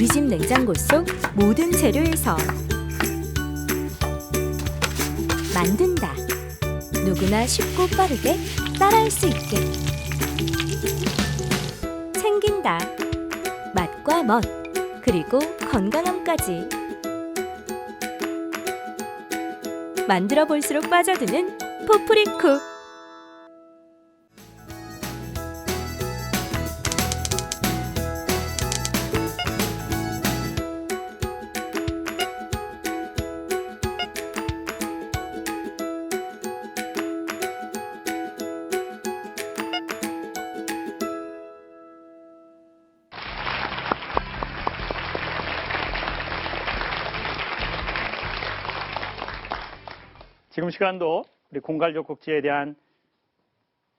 우리 집 냉장고 속 모든 재료에서 만든다. 누구나 쉽고 빠르게 따라할 수 있게. 챙긴다. 맛과 멋, 그리고 건강함까지. 만들어 볼수록 빠져드는 포프리쿡. 지금 시간도 우리 공갈적 곡지에 대한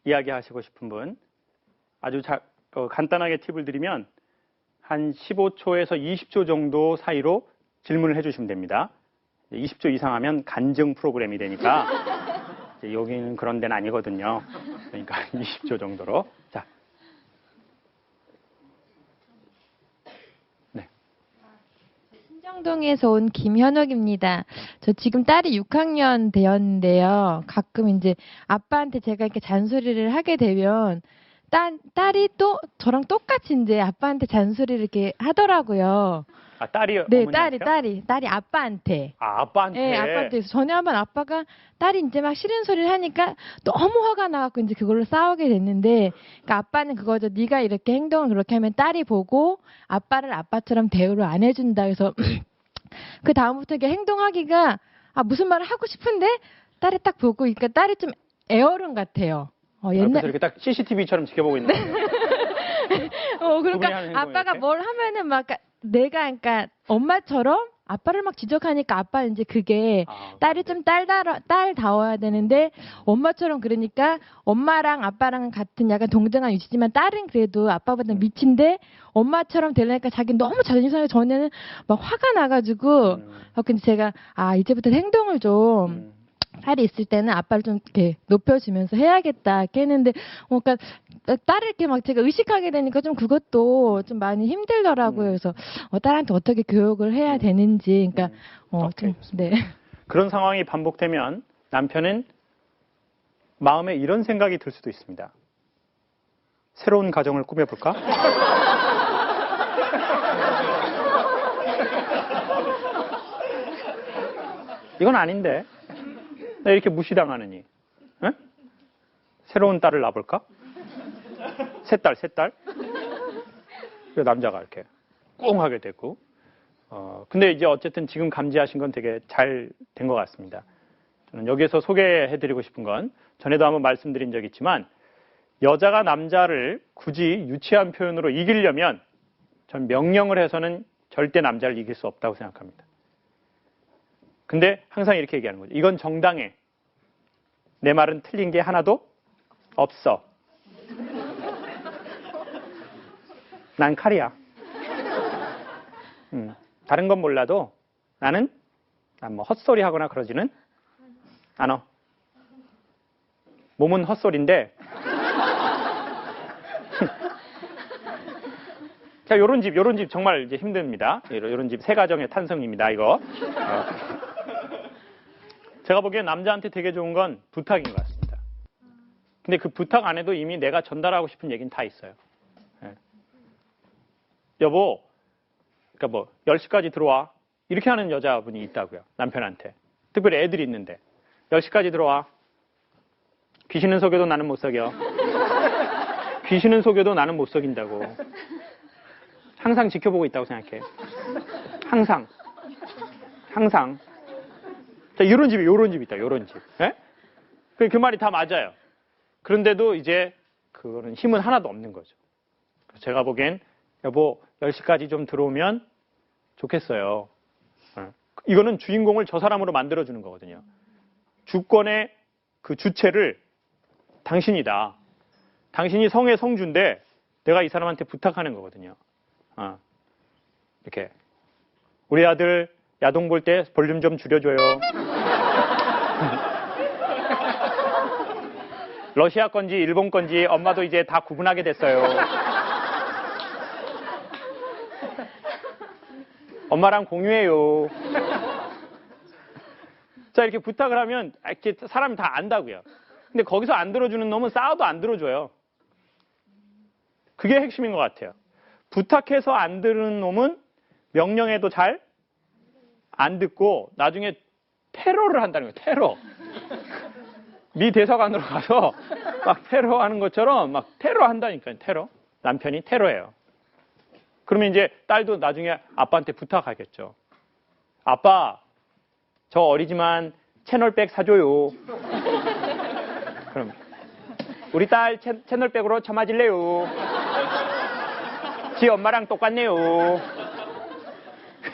이야기하시고 싶은 분 아주 간단하게 팁을 드리면 한 15초에서 20초 정도 사이로 질문을 해주시면 됩니다. 20초 이상 하면 간증 프로그램이 되니까 여기는 그런 데는 아니거든요. 그러니까 20초 정도로. 자. 신정동에서 온 김현옥입니다. 저 지금 딸이 6학년 되었는데요. 가끔 이제 아빠한테 제가 이렇게 잔소리를 하게 되면 딸이 또 저랑 똑같이 이제 아빠한테 잔소리를 이렇게 하더라고요. 아, 딸이요? 네, 어머니한테요? 딸이 아빠한테. 아, 아빠한테? 네, 아빠한테. 그래서 전에 한번 아빠가 딸이 이제 막 싫은 소리를 하니까 너무 화가 나갖고 이제 그걸로 싸우게 됐는데, 그러니까 아빠는 그거죠. 네가 이렇게 행동을 그렇게 하면 딸이 보고 아빠를 아빠처럼 대우를 안 해준다. 그래서 그 다음부터 이렇게 행동하기가 무슨 말을 하고 싶은데 딸이 딱 보고, 그러니까 딸이 좀 애어른 같아요. 옛날 이렇게 딱 CCTV처럼 지켜보고 있는. 그러니까 아빠가 뭘 하면은 막 내가 그러니까 엄마처럼 아빠를 막 지적하니까 아빠 이제 그게 딸이 좀 딸다워야 되는데 엄마처럼 그러니까 엄마랑 아빠랑 같은 약간 동등한 위치지만 딸은 그래도 아빠보다 밑인데 엄마처럼 되려니까 자기 너무 자존심 상해. 전에는 막 화가 나가지고 근데 제가 이제부터 행동을 좀 딸이 있을 때는 아빠를 좀 이렇게 높여주면서 해야겠다 이렇게 했는데 그러니까 딸을 이렇게 막 제가 의식하게 되니까 좀 그것도 좀 많이 힘들더라고요. 그래서 딸한테 어떻게 교육을 해야 되는지 그러니까 좀 네. 그런 상황이 반복되면 남편은 마음에 이런 생각이 들 수도 있습니다. 새로운 가정을 꾸며볼까? 이건 아닌데. 나 이렇게 무시당하느니. 에? 새로운 딸을 낳아볼까? 새 딸. 그 남자가 이렇게 꽁 하게 됐고. 근데 이제 어쨌든 지금 감지하신 건 되게 잘 된 것 같습니다. 저는 여기에서 소개해드리고 싶은 건 전에도 한번 말씀드린 적이 있지만 여자가 남자를 굳이 유치한 표현으로 이기려면 전 명령을 해서는 절대 남자를 이길 수 없다고 생각합니다. 근데 항상 이렇게 얘기하는 거죠. 이건 정당해. 내 말은 틀린 게 하나도 없어. 난 칼이야. 다른 건 몰라도 난 뭐 헛소리 하거나 그러지는 않아. 몸은 헛소리인데. 자, 요런 집 정말 이제 힘듭니다. 요런 집 새 가정의 탄성입니다, 이거. 제가 보기엔 남자한테 되게 좋은 건 부탁인 것 같습니다. 근데 그 부탁 안에도 이미 내가 전달하고 싶은 얘기는 다 있어요. 네. 여보, 그러니까 뭐 10시까지 들어와. 이렇게 하는 여자분이 있다고요. 남편한테. 특별히 애들이 있는데. 10시까지 들어와. 귀신은 속여도 나는 못 속여. 귀신은 속여도 나는 못 속인다고. 항상 지켜보고 있다고 생각해. 항상. 자, 요런 집 있다, 요런 집. 예? 그 말이 다 맞아요. 그런데도 이제 그거는 힘은 하나도 없는 거죠. 제가 보기엔 여보 10시까지 좀 들어오면 좋겠어요. 이거는 주인공을 저 사람으로 만들어주는 거거든요. 주권의 그 주체를 당신이다. 당신이 성의 성주인데 내가 이 사람한테 부탁하는 거거든요. 이렇게 우리 아들 야동 볼 때 볼륨 좀 줄여줘요. 러시아 건지 일본 건지 엄마도 이제 다 구분하게 됐어요. 엄마랑 공유해요. 자, 이렇게 부탁을 하면 이렇게 사람이 다 안다고요. 근데 거기서 안 들어주는 놈은 싸워도 안 들어줘요. 그게 핵심인 것 같아요. 부탁해서 안 들은 놈은 명령해도 잘 안 듣고 나중에 테러를 한다는 거예요. 테러. 미 대사관으로 가서 막 테러하는 것처럼 막 테러한다니까요. 테러. 남편이 테러예요. 그러면 이제 딸도 나중에 아빠한테 부탁하겠죠. 아빠, 저 어리지만 채널백 사줘요. 그럼 우리 딸 채널백으로 쳐맞을래요. 지 엄마랑 똑같네요.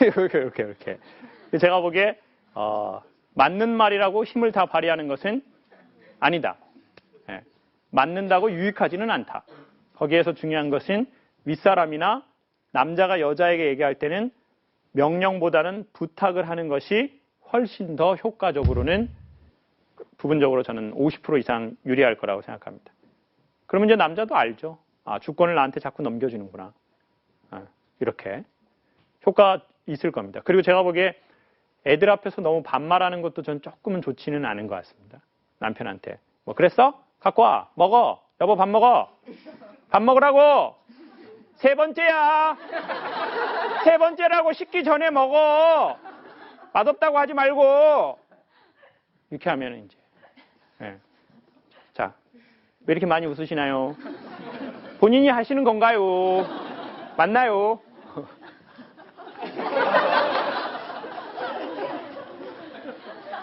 이렇게. 제가 보기에 맞는 말이라고 힘을 다 발휘하는 것은 아니다. 예. 맞는다고 유익하지는 않다. 거기에서 중요한 것은 윗사람이나 남자가 여자에게 얘기할 때는 명령보다는 부탁을 하는 것이 훨씬 더 효과적으로는 부분적으로 저는 50% 이상 유리할 거라고 생각합니다. 그러면 이제 남자도 알죠. 아, 주권을 나한테 자꾸 넘겨주는구나. 이렇게. 효과 있을 겁니다. 그리고 제가 보기에 애들 앞에서 너무 반말하는 것도 전 조금은 좋지는 않은 것 같습니다. 남편한테. 뭐 그랬어? 갖고 와. 먹어. 여보 밥 먹어. 밥 먹으라고. 세 번째야. 세 번째라고 식기 전에 먹어. 맛없다고 하지 말고. 이렇게 하면 이제. 네. 자, 왜 이렇게 많이 웃으시나요? 본인이 하시는 건가요? 맞나요?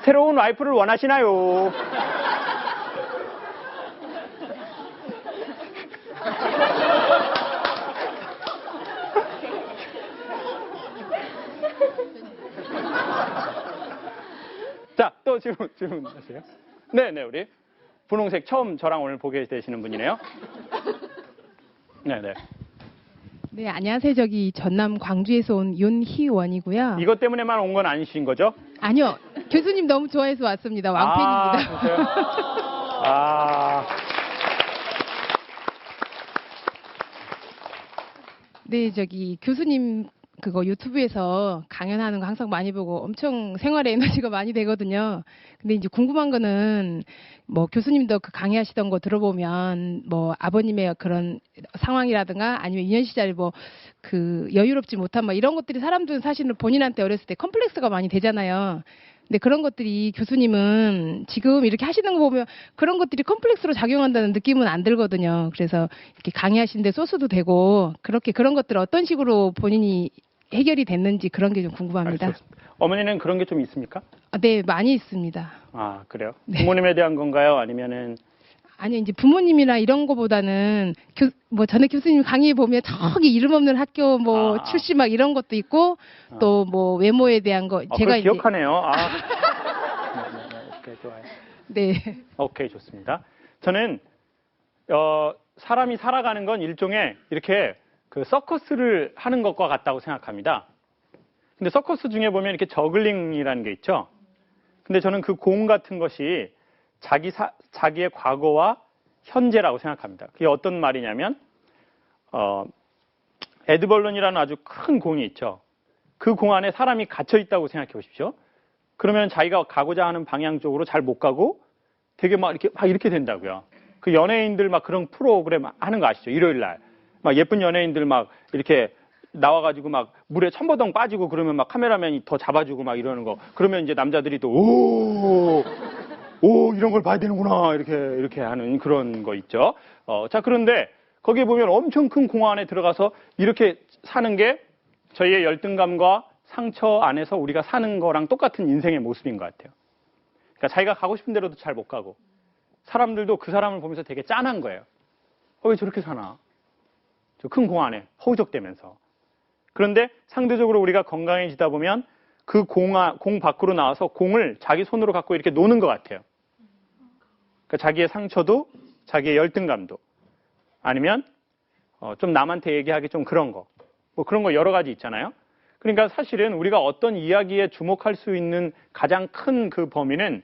새로운 와이프를 원하시나요? 자, 또 질문 하세요. 네네, 우리 분홍색 처음 저랑 오늘 보게 되시는 분이네요. 네네. 네, 안녕하세요. 저기 전남 광주에서 온 윤희원이고요. 이것 때문에만 온 건 아니신 거죠? 아니요. 교수님 너무 좋아해서 왔습니다. 왕팬입니다. 그러세요? 네, 저기 교수님 그거 유튜브에서 강연하는 거 항상 많이 보고 엄청 생활에 에너지가 많이 되거든요. 근데 이제 궁금한 거는 뭐 교수님도 그 강의하시던 거 들어보면 뭐 아버님의 그런 상황이라든가 아니면 유년 시절에 뭐 그 여유롭지 못한 뭐 이런 것들이 사람들은 사실은 본인한테 어렸을 때 컴플렉스가 많이 되잖아요. 근데 그런 것들이 교수님은 지금 이렇게 하시는 거 보면 그런 것들이 컴플렉스로 작용한다는 느낌은 안 들거든요. 그래서 이렇게 강의하시는데 소스도 되고 그렇게 그런 것들 어떤 식으로 본인이 해결이 됐는지 그런 게 좀 궁금합니다. 어머니는 그런 게 좀 있습니까? 네, 많이 있습니다. 아, 그래요? 네. 부모님에 대한 건가요? 아니면은 아니 이제 부모님이나 이런 거보다는 뭐 전에 교수님 강의 보면 저기 이름 없는 학교 뭐 출시 막 이런 것도 있고 또 뭐 외모에 대한 거 제가 이제 기억하네요. 오케이, 좋아요. 네. 오케이, 좋습니다. 저는 사람이 살아가는 건 일종의 이렇게 그 서커스를 하는 것과 같다고 생각합니다. 근데 서커스 중에 보면 이렇게 저글링이라는 게 있죠. 근데 저는 그 공 같은 것이 자기의 과거와 현재라고 생각합니다. 그게 어떤 말이냐면 에드벌룬이라는 아주 큰 공이 있죠. 그 공 안에 사람이 갇혀 있다고 생각해 보십시오. 그러면 자기가 가고자 하는 방향 쪽으로 잘 못 가고 되게 막 이렇게 된다고요. 그 연예인들 막 그런 프로그램 하는 거 아시죠? 일요일 날. 막 예쁜 연예인들 막 이렇게 나와가지고 막 물에 첨버덩 빠지고 그러면 막 카메라맨이 더 잡아주고 막 이러는 거. 그러면 이제 남자들이 또 오, 이런 걸 봐야 되는구나. 이렇게 하는 그런 거 있죠. 자, 그런데 거기에 보면 엄청 큰 공 안에 들어가서 이렇게 사는 게 저희의 열등감과 상처 안에서 우리가 사는 거랑 똑같은 인생의 모습인 것 같아요. 그러니까 자기가 가고 싶은 데로도 잘 못 가고 사람들도 그 사람을 보면서 되게 짠한 거예요. 왜 저렇게 사나? 저 큰 공 안에 허우적대면서. 그런데 상대적으로 우리가 건강해지다 보면 그 공 밖으로 나와서 공을 자기 손으로 갖고 이렇게 노는 것 같아요. 그러니까 자기의 상처도 자기의 열등감도 아니면 좀 남한테 얘기하기 좀 그런 거. 뭐 그런 거 여러 가지 있잖아요. 그러니까 사실은 우리가 어떤 이야기에 주목할 수 있는 가장 큰 그 범위는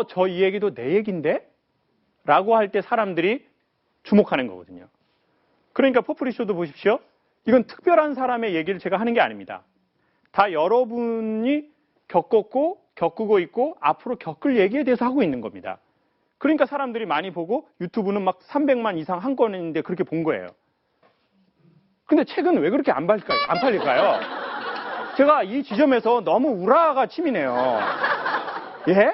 저 이 얘기도 내 얘기인데? 라고 할 때 사람들이 주목하는 거거든요. 그러니까 포프리쇼도 보십시오. 이건 특별한 사람의 얘기를 제가 하는 게 아닙니다. 다 여러분이 겪었고 겪고 있고 앞으로 겪을 얘기에 대해서 하고 있는 겁니다. 그러니까 사람들이 많이 보고 유튜브는 막 300만 이상 한 건인데 그렇게 본 거예요. 근데 책은 왜 그렇게 안 팔릴까요? 제가 이 지점에서 너무 우라가 치미네요. 예?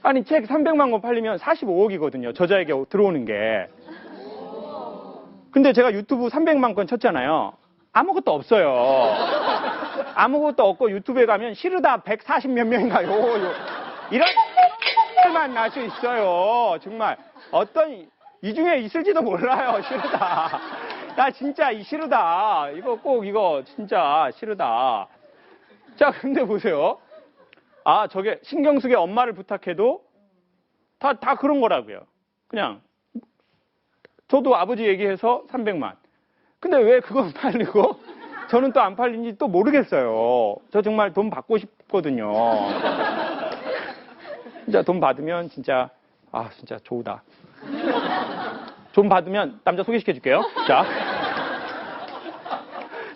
아니 책 300만 권 팔리면 45억이거든요. 저자에게 들어오는 게. 근데 제가 유튜브 300만 건 쳤잖아요. 아무것도 없어요. 아무것도 없고 유튜브에 가면 시르다 140 몇 명인가요? 이런 만 날 수 있어요. 정말 어떤 이 중에 있을지도 몰라요. 시르다. 나 진짜 이 시르다. 이거 꼭 이거 진짜 시르다. 자, 근데 보세요. 아, 저게 신경숙의 엄마를 부탁해도 다 그런 거라고요. 그냥 저도 아버지 얘기해서 300만. 근데 왜 그건 팔리고 저는 또 안 팔린지 또 모르겠어요. 저 정말 돈 받고 싶거든요. 진짜 돈 받으면 진짜 진짜 좋다. 돈 받으면 남자 소개시켜 줄게요.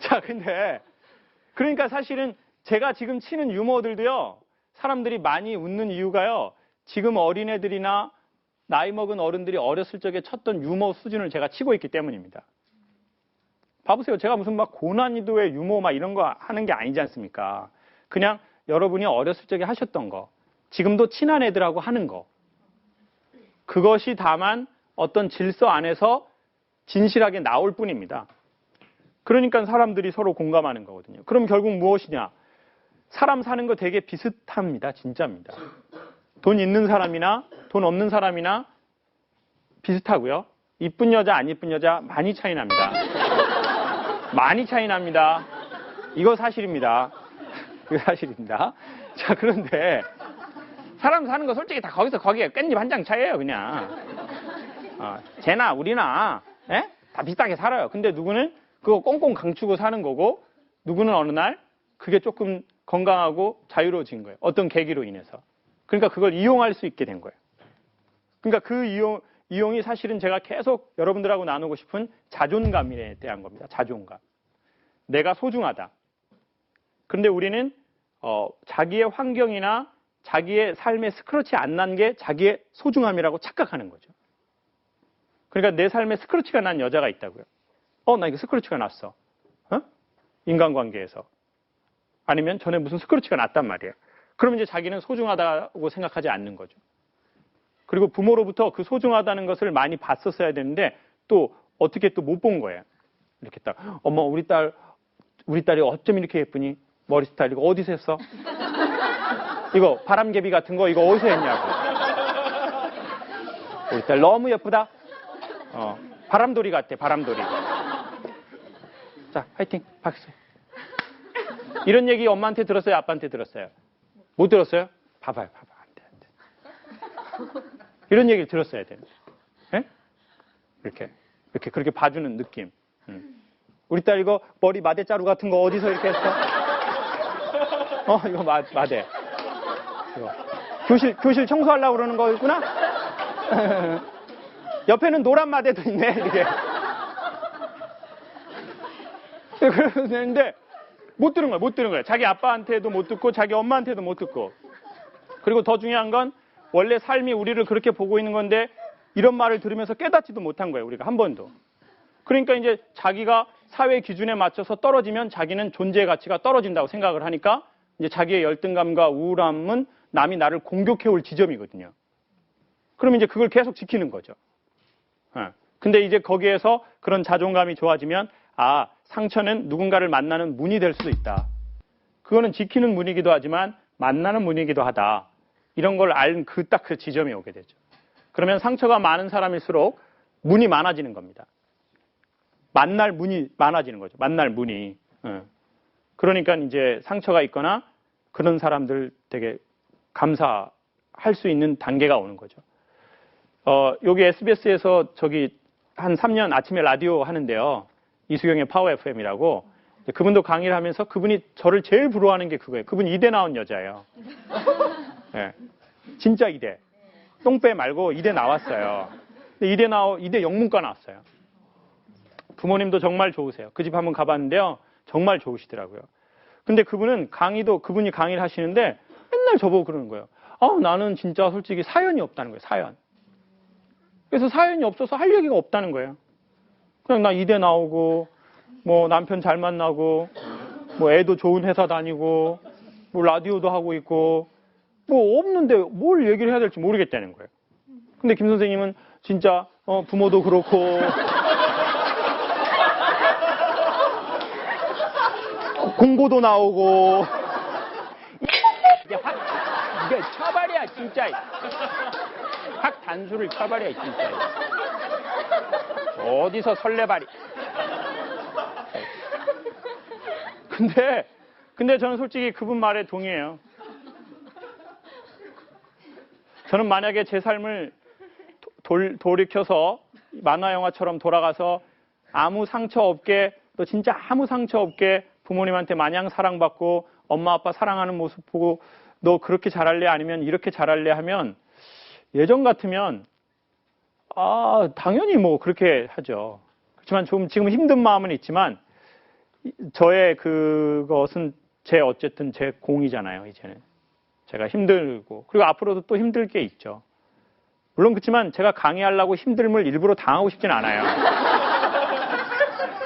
자, 근데 그러니까 사실은 제가 지금 치는 유머들도요. 사람들이 많이 웃는 이유가요. 지금 어린애들이나 나이 먹은 어른들이 어렸을 적에 쳤던 유머 수준을 제가 치고 있기 때문입니다. 봐보세요. 제가 무슨 막 고난이도의 유머 막 이런 거 하는 게 아니지 않습니까? 그냥 여러분이 어렸을 적에 하셨던 거, 지금도 친한 애들하고 하는 거. 그것이 다만 어떤 질서 안에서 진실하게 나올 뿐입니다. 그러니까 사람들이 서로 공감하는 거거든요. 그럼 결국 무엇이냐? 사람 사는 거 되게 비슷합니다. 진짜입니다. 돈 있는 사람이나 돈 없는 사람이나 비슷하고요. 이쁜 여자, 안 이쁜 여자 많이 차이 납니다. 많이 차이 납니다. 이거 사실입니다. 이거 사실입니다. 자, 그런데 사람 사는 거 솔직히 다 거기에 깻잎 한 장 차이예요, 그냥. 쟤나 우리나 다 비슷하게 살아요. 근데 누구는 그거 꽁꽁 감추고 사는 거고 누구는 어느 날 그게 조금 건강하고 자유로워진 거예요. 어떤 계기로 인해서. 그러니까 그걸 이용할 수 있게 된 거예요. 그러니까 그 이용이 사실은 제가 계속 여러분들하고 나누고 싶은 자존감에 대한 겁니다. 자존감. 내가 소중하다. 그런데 우리는 자기의 환경이나 자기의 삶에 스크래치 안 난 게 자기의 소중함이라고 착각하는 거죠. 그러니까 내 삶에 스크래치가 난 여자가 있다고요. 나 이거 스크래치가 났어. 인간관계에서. 아니면 전에 무슨 스크래치가 났단 말이에요. 그럼 이제 자기는 소중하다고 생각하지 않는 거죠. 그리고 부모로부터 그 소중하다는 것을 많이 봤었어야 되는데 또 어떻게 또 못 본 거예요. 이렇게 딱 엄마 우리 딸이 어쩜 이렇게 예쁘니? 머리 스타일 이거 어디서 했어? 이거 바람개비 같은 거 이거 어디서 했냐고. 우리 딸 너무 예쁘다. 바람돌이 같아. 바람돌이. 자, 화이팅. 박수. 이런 얘기 엄마한테 들었어요? 아빠한테 들었어요? 못 들었어요? 봐봐요. 안 돼. 이런 얘기를 들었어야 돼요. 네? 이렇게 그렇게 봐주는 느낌. 우리 딸 이거 머리 마대자루 같은 거 어디서 이렇게 했어? 이거 마대. 이거. 교실 청소하려고 그러는 거였구나? 옆에는 노란 마대도 있네, 이렇게. 그러는데, 못 들은 거예요. 자기 아빠한테도 못 듣고, 자기 엄마한테도 못 듣고. 그리고 더 중요한 건, 원래 삶이 우리를 그렇게 보고 있는 건데, 이런 말을 들으면서 깨닫지도 못한 거예요, 우리가 한 번도. 그러니까 이제 자기가 사회 기준에 맞춰서 떨어지면 자기는 존재의 가치가 떨어진다고 생각을 하니까, 이제 자기의 열등감과 우울함은 남이 나를 공격해올 지점이거든요. 그럼 이제 그걸 계속 지키는 거죠. 근데 이제 거기에서 그런 자존감이 좋아지면 상처는 누군가를 만나는 문이 될 수도 있다. 그거는 지키는 문이기도 하지만 만나는 문이기도 하다. 이런 걸 알 딱 그 지점에 오게 되죠. 그러면 상처가 많은 사람일수록 문이 많아지는 겁니다. 만날 문이 많아지는 거죠. 만날 문이. 그러니까 이제 상처가 있거나 그런 사람들 되게 감사할 수 있는 단계가 오는 거죠. 여기 SBS에서 한 3년 아침에 라디오 하는데요. 이수경의 파워 FM이라고. 그분도 강의를 하면서 그분이 저를 제일 부러워하는 게 그거예요. 그분 이대 나온 여자예요. 네. 진짜 이대. 똥배 말고 이대 나왔어요. 이대 영문과 나왔어요. 부모님도 정말 좋으세요. 그 집 한번 가봤는데요. 정말 좋으시더라고요. 근데 그분이 강의를 하시는데 맨날 저보고 그러는 거예요. 나는 진짜 솔직히 사연이 없다는 거예요, 사연. 그래서 사연이 없어서 할 얘기가 없다는 거예요. 그냥 나 이대 나오고, 뭐 남편 잘 만나고, 뭐 애도 좋은 회사 다니고, 뭐 라디오도 하고 있고, 뭐 없는데 뭘 얘기를 해야 될지 모르겠다는 거예요. 근데 김 선생님은 진짜 부모도 그렇고 공고도 나오고 이게 처발이야 진짜. 확 단수를 쳐버려 진짜. 어디서 설레발이. 근데 저는 솔직히 그분 말에 동의해요. 저는 만약에 제 삶을 돌이켜서 만화 영화처럼 돌아가서 아무 상처 없게, 또 진짜 아무 상처 없게 부모님한테 마냥 사랑받고 엄마 아빠 사랑하는 모습 보고 너 그렇게 잘할래 아니면 이렇게 잘할래 하면 예전 같으면 당연히 뭐 그렇게 하죠. 그렇지만 좀 지금 힘든 마음은 있지만 저의 그것은 어쨌든 제 공이잖아요. 이제는 제가 힘들고 그리고 앞으로도 또 힘들 게 있죠. 물론 그렇지만 제가 강의하려고 힘듦을 일부러 당하고 싶진 않아요.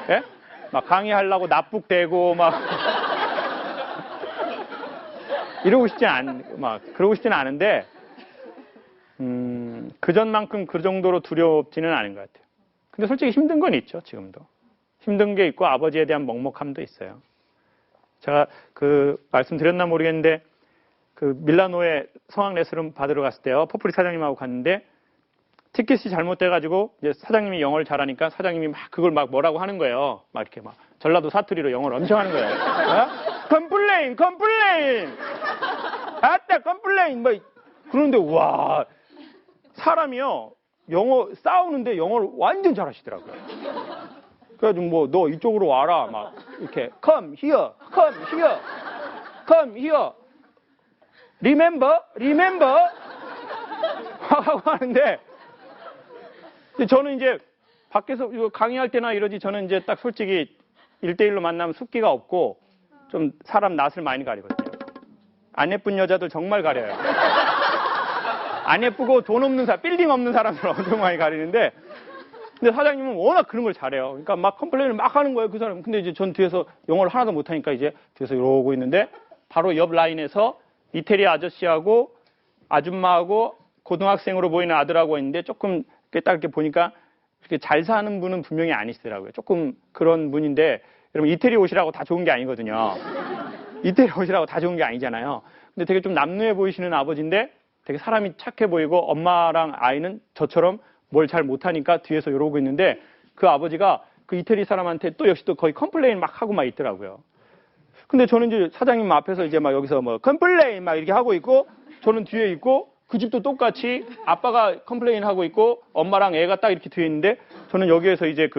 예? 막 강의하려고 납북되고 막 그러고 싶진 않은데 그전만큼 그 정도로 두렵지는 않은 것 같아요. 근데 솔직히 힘든 건 있죠, 지금도. 힘든 게 있고 아버지에 대한 먹먹함도 있어요. 제가 말씀드렸나 모르겠는데 밀라노에 성악 레슨을 받으러 갔을 때요. 포프리 사장님하고 갔는데 티켓이 잘못돼가지고 이제 사장님이 영어를 잘하니까 사장님이 막 그걸 막 뭐라고 하는 거예요. 막 이렇게 막 전라도 사투리로 영어를 엄청 하는 거예요. 컴플레인, 아따 컴플레인 뭐 그런데 와 사람이요 싸우는데 영어를 완전 잘하시더라고요. 그래가지고 뭐 너 이쪽으로 와라 막 이렇게 come here, remember 하고 하는데 저는 이제 밖에서 강의할 때나 이러지 저는 이제 딱 솔직히 1대1로 만나면 숫기가 없고 좀 사람 낯을 많이 가리거든요. 안 예쁜 여자들 정말 가려요. 안 예쁘고 돈 없는 사람, 빌딩 없는 사람들 엄청 많이 가리는데 근데 사장님은 워낙 그런 걸 잘해요. 그러니까 막 컴플레인을 막 하는 거예요, 그 사람. 근데 이제 전 뒤에서 영어를 하나도 못하니까 이제 뒤에서 이러고 있는데 바로 옆 라인에서 이태리 아저씨하고 아줌마하고 고등학생으로 보이는 아들하고 있는데 조금 딱 이렇게 보니까 이렇게 잘 사는 분은 분명히 아니시더라고요. 조금 그런 분인데 여러분 이태리 옷이라고 다 좋은 게 아니거든요. 이태리 옷이라고 다 좋은 게 아니잖아요. 근데 되게 좀 남루해 보이시는 아버지인데 되게 사람이 착해 보이고 엄마랑 아이는 저처럼 뭘 잘 못하니까 뒤에서 이러고 있는데 그 아버지가 그 이태리 사람한테 또 역시 또 거의 컴플레인 막 하고 막 있더라고요. 근데 저는 이제 사장님 앞에서 이제 막 여기서 뭐 컴플레인 막 이렇게 하고 있고 저는 뒤에 있고 그 집도 똑같이 아빠가 컴플레인 하고 있고 엄마랑 애가 딱 이렇게 뒤에 있는데 저는 여기에서 이제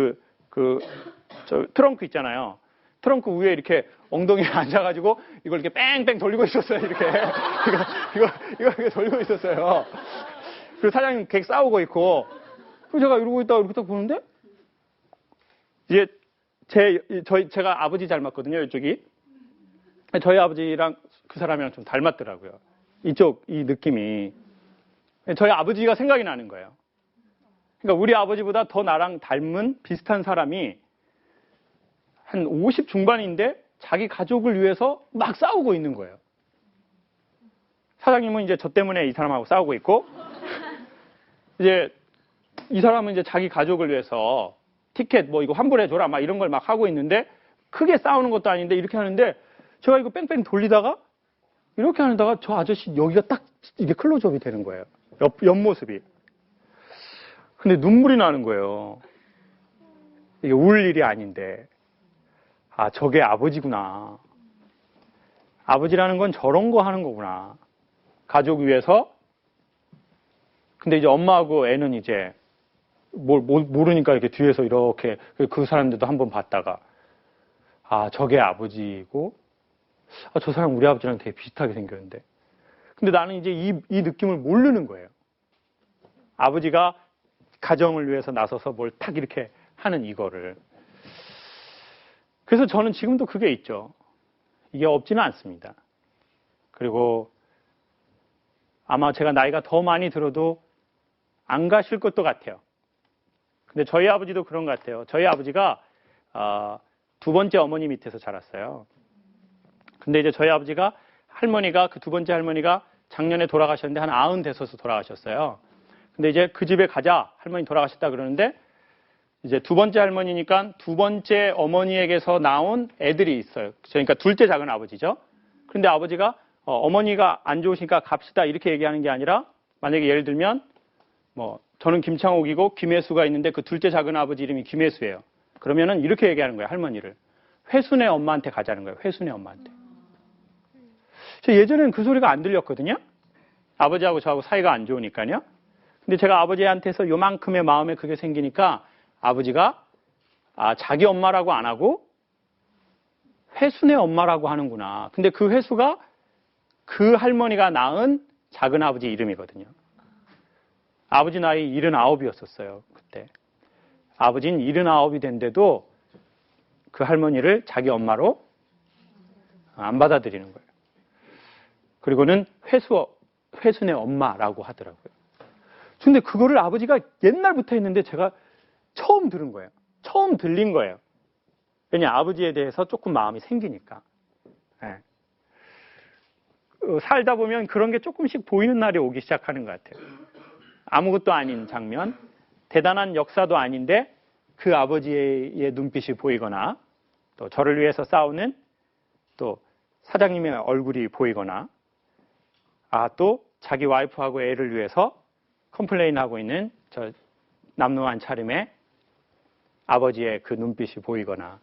저 트렁크 있잖아요. 트렁크 위에 이렇게 엉덩이에 앉아가지고 이걸 이렇게 뺑뺑 돌리고 있었어요. 이렇게 이거 이렇게 돌리고 있었어요. 그리고 사장님 계속 싸우고 있고 그리고 제가 이러고 있다가 이렇게 딱 보는데 이제 제가 아버지 닮았거든요. 이쪽이 저희 아버지랑 그 사람이랑 좀 닮았더라고요. 이 느낌이 저희 아버지가 생각이 나는 거예요. 그러니까 우리 아버지보다 더 나랑 닮은 비슷한 사람이 한 50 중반인데 자기 가족을 위해서 막 싸우고 있는 거예요. 사장님은 이제 저 때문에 이 사람하고 싸우고 있고 이제 이 사람은 이제 자기 가족을 위해서 티켓 뭐 이거 환불해줘라 막 이런 걸 막 하고 있는데 크게 싸우는 것도 아닌데 이렇게 하는데 제가 이거 뺑뺑 돌리다가 이렇게 하다가 저 아저씨 여기가 딱 이게 클로즈업이 되는 거예요. 옆모습이. 근데 눈물이 나는 거예요. 이게 울 일이 아닌데. 저게 아버지구나. 아버지라는 건 저런 거 하는 거구나. 가족 위해서. 근데 이제 엄마하고 애는 이제 모르니까 이렇게 뒤에서 이렇게 그 사람들도 한번 봤다가 저게 아버지고 저 사람 우리 아버지랑 되게 비슷하게 생겼는데. 근데 나는 이제 이 느낌을 모르는 거예요. 아버지가 가정을 위해서 나서서 뭘 탁 이렇게 하는 이거를. 그래서 저는 지금도 그게 있죠. 이게 없지는 않습니다. 그리고 아마 제가 나이가 더 많이 들어도 안 가실 것도 같아요. 근데 저희 아버지도 그런 것 같아요. 저희 아버지가 두 번째 어머니 밑에서 자랐어요. 근데 이제 저희 아버지가 할머니가 그 두 번째 할머니가 작년에 돌아가셨는데 한 90 되셔서 돌아가셨어요. 근데 이제 그 집에 가자 할머니 돌아가셨다 그러는데 이제 두 번째 할머니니까 두 번째 어머니에게서 나온 애들이 있어요. 그러니까 둘째 작은 아버지죠. 그런데 아버지가 어머니가 안 좋으시니까 갑시다 이렇게 얘기하는 게 아니라 만약에 예를 들면 뭐 저는 김창옥이고 김혜수가 있는데 그 둘째 작은 아버지 이름이 김혜수예요. 그러면은 이렇게 얘기하는 거예요. 할머니를. 회순의 엄마한테 가자는 거예요. 회순의 엄마한테. 저 예전에는 그 소리가 안 들렸거든요. 아버지하고 저하고 사이가 안 좋으니까요. 근데 제가 아버지한테서 요만큼의 마음에 그게 생기니까 아버지가 자기 엄마라고 안 하고 회순의 엄마라고 하는구나. 근데 그 회수가 그 할머니가 낳은 작은 아버지 이름이거든요. 아버지 나이 79이었었어요. 그때. 아버지는 79이 된데도 그 할머니를 자기 엄마로 안 받아들이는 거예요. 그리고는 회순의 엄마라고 하더라고요. 근데 그거를 아버지가 옛날부터 했는데 제가 처음 들은 거예요. 처음 들린 거예요. 왜냐, 아버지에 대해서 조금 마음이 생기니까. 네. 살다 보면 그런 게 조금씩 보이는 날이 오기 시작하는 것 같아요. 아무것도 아닌 장면, 대단한 역사도 아닌데 그 아버지의 눈빛이 보이거나 또 저를 위해서 싸우는 또 사장님의 얼굴이 보이거나 또 자기 와이프하고 애를 위해서 컴플레인하고 있는 저 남루한 차림의 아버지의 그 눈빛이 보이거나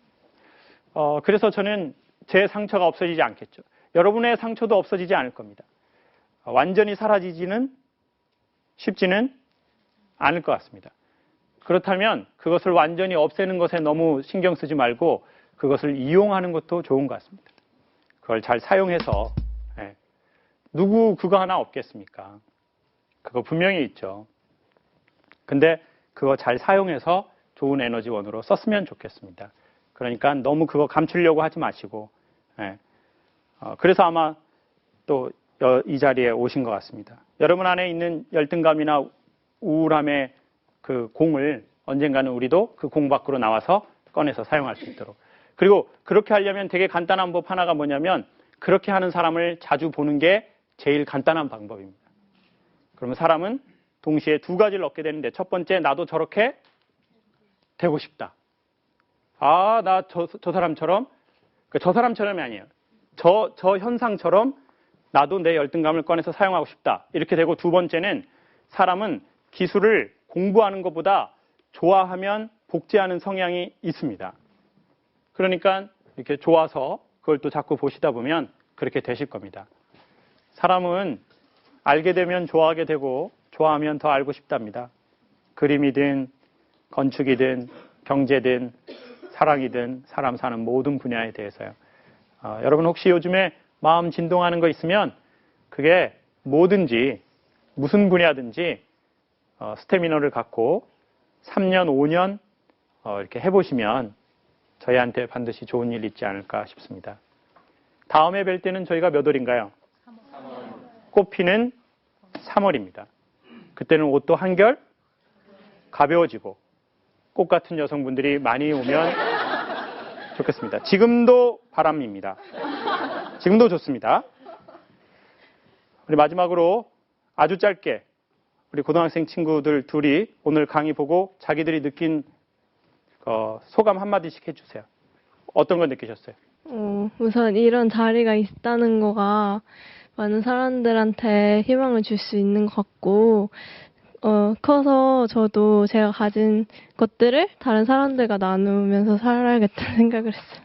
그래서 저는 제 상처가 없어지지 않겠죠. 여러분의 상처도 없어지지 않을 겁니다. 완전히 사라지지는 쉽지는 않을 것 같습니다. 그렇다면 그것을 완전히 없애는 것에 너무 신경 쓰지 말고 그것을 이용하는 것도 좋은 것 같습니다. 그걸 잘 사용해서 누구 그거 하나 없겠습니까? 그거 분명히 있죠. 근데 그거 잘 사용해서 좋은 에너지원으로 썼으면 좋겠습니다. 그러니까 너무 그거 감추려고 하지 마시고 그래서 아마 또 이 자리에 오신 것 같습니다. 여러분 안에 있는 열등감이나 우울함의 그 공을 언젠가는 우리도 그 공 밖으로 나와서 꺼내서 사용할 수 있도록. 그리고 그렇게 하려면 되게 간단한 법 하나가 뭐냐면 그렇게 하는 사람을 자주 보는 게 제일 간단한 방법입니다. 그러면 사람은 동시에 두 가지를 얻게 되는데 첫 번째, 나도 저렇게 되고 싶다. 나 저 사람처럼, 저 사람처럼이 아니에요. 저 현상처럼 나도 내 열등감을 꺼내서 사용하고 싶다. 이렇게 되고 두 번째는 사람은 기술을 공부하는 것보다 좋아하면 복제하는 성향이 있습니다. 그러니까 이렇게 좋아서 그걸 또 자꾸 보시다 보면 그렇게 되실 겁니다. 사람은 알게 되면 좋아하게 되고 좋아하면 더 알고 싶답니다. 그림이든 건축이든 경제든 사랑이든 사람 사는 모든 분야에 대해서요. 여러분 혹시 요즘에 마음 진동하는 거 있으면 그게 뭐든지 무슨 분야든지 스태미너를 갖고 3년, 5년 이렇게 해보시면 저희한테 반드시 좋은 일 있지 않을까 싶습니다. 다음에 뵐 때는 저희가 몇 월인가요? 3월. 꽃피는 3월입니다. 그때는 옷도 한결 가벼워지고 꽃 같은 여성분들이 많이 오면 좋겠습니다. 지금도 바람입니다. 지금도 좋습니다. 우리 마지막으로 아주 짧게 우리 고등학생 친구들 둘이 오늘 강의 보고 자기들이 느낀 소감 한마디씩 해주세요. 어떤 걸 느끼셨어요? 우선 이런 자리가 있다는 거가 많은 사람들한테 희망을 줄 수 있는 것 같고, 커서 저도 제가 가진 것들을 다른 사람들과 나누면서 살아야겠다는 생각을 했어요.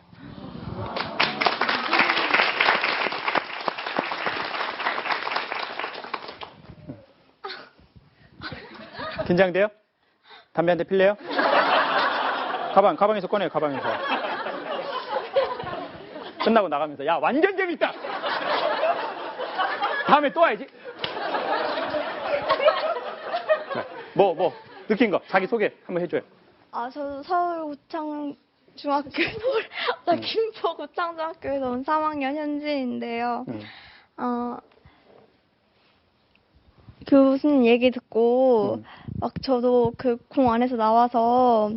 긴장돼요? 담배 한 대 필래요? 가방에서 꺼내요, 가방에서. 끝나고 나가면서, 야, 완전 재밌다! 다음에 또 와야지. 느낀 거, 자기 소개 한번 해줘요. 저도 서울 중학교 나 김포 고창중학교에서 온 3학년 현지인데요. 교수님 얘기 듣고 막 저도 그 공 안에서 나와서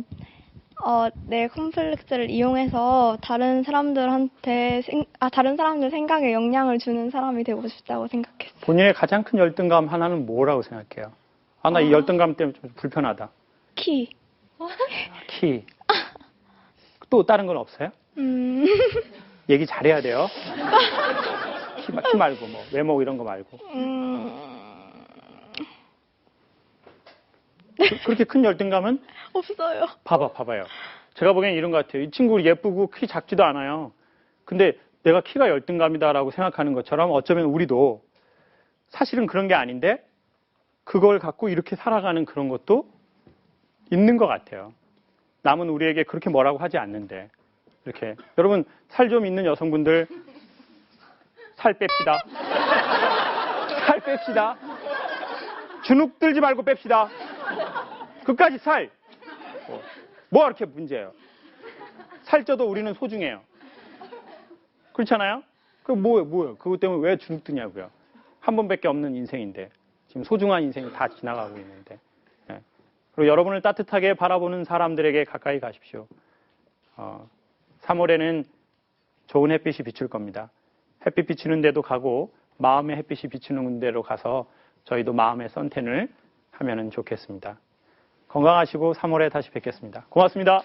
내 컴플렉스를 이용해서 다른 사람들 생각에 영향을 주는 사람이 되고 싶다고 생각했어요. 본인의 가장 큰 열등감 하나는 뭐라고 생각해요? 나 이 열등감 때문에 좀 불편하다. 키. 키. 또 다른 건 없어요? 얘기 잘해야 돼요. 키 말고 뭐 외모 이런 거 말고. 그렇게 큰 열등감은? 없어요. 봐봐요. 제가 보기엔 이런 것 같아요. 이 친구 예쁘고 키 작지도 않아요. 근데 내가 키가 열등감이다라고 생각하는 것처럼 어쩌면 우리도 사실은 그런 게 아닌데 그걸 갖고 이렇게 살아가는 그런 것도 있는 것 같아요. 남은 우리에게 그렇게 뭐라고 하지 않는데 이렇게 여러분 살 좀 있는 여성분들 살 뺍시다. 살 뺍시다. 주눅 들지 말고 뺍시다. 그까지 살. 뭐가 그렇게 문제예요? 살쪄도 우리는 소중해요. 그렇잖아요? 그 뭐예요? 그것 때문에 왜 주눅 드냐고요? 한 번밖에 없는 인생인데 지금 소중한 인생이 다 지나가고 있는데. 그리고 여러분을 따뜻하게 바라보는 사람들에게 가까이 가십시오. 3월에는 좋은 햇빛이 비출 겁니다. 햇빛 비치는 데도 가고 마음의 햇빛이 비추는 데로 가서 저희도 마음의 선텐을 하면은 좋겠습니다. 건강하시고 3월에 다시 뵙겠습니다. 고맙습니다.